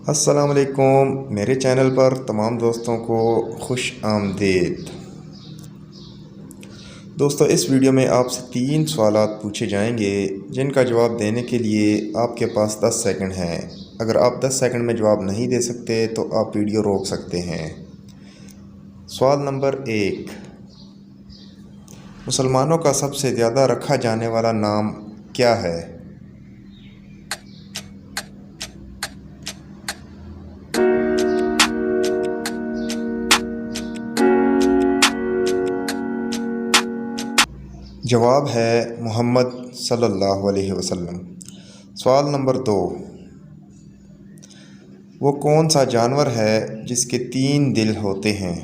अस्सलाम वालेकुम। मेरे चैनल पर तमाम दोस्तों को खुश आमदीद। दोस्तों, इस वीडियो में आपसे 3 सवालात पूछे जाएंगे जिनका जवाब देने के लिए आपके पास 10 सेकंड हैं। अगर आप 10 सेकंड में जवाब नहीं दे सकते तो आप वीडियो रोक सकते हैं। सवाल नंबर 1, मुसलमानों का सबसे ज़्यादा रखा जाने वाला नाम क्या है? जवाब है मोहम्मद सल्लल्लाहु अलैहि वसल्लम। सवाल नंबर 2, वो कौन सा जानवर है जिसके 3 दिल होते हैं?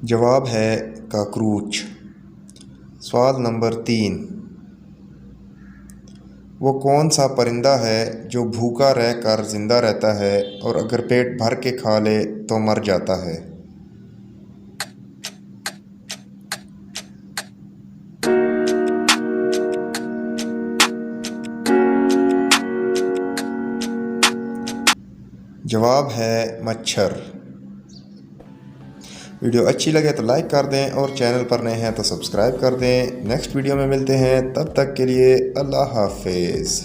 जवाब है काकरूच। सवाल नंबर 3, वो कौन सा परिंदा है जो भूखा रहकर ज़िंदा रहता है और अगर पेट भर के खा ले तो मर जाता है? जवाब है मच्छर। वीडियो अच्छी लगे तो लाइक कर दें और चैनल पर नए हैं तो सब्सक्राइब कर दें। नेक्स्ट वीडियो में मिलते हैं, तब तक के लिए अल्लाह हाफिज़।